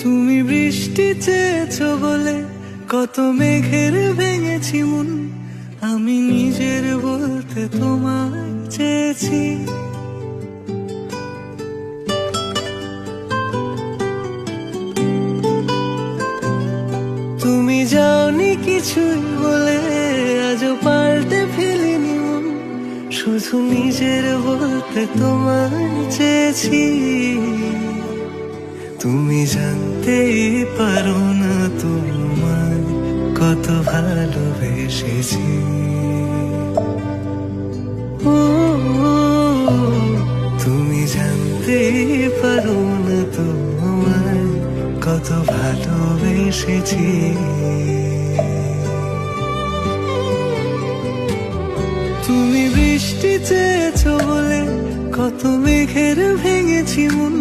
তুমি বৃষ্টি চেয়েছো বলে কত মেঘের ভেঙেছি মন, আমি নিজের বলতে তোমায় চেয়েছি। তুমি যাওনি কিছুই বলে আজও পাল্টে ফেলিনি মন, শুধু নিজের বলতে তোমায় চেয়েছি। তুমি জানতেই পারো না তোমায় কত ভালোবেসেছি। ও তুমি জানতেই পারো না তোমায় কত ভালোবেসেছি। তুমি বৃষ্টি চেয়েছো বলে কত মেঘের ভেঙেছি মন,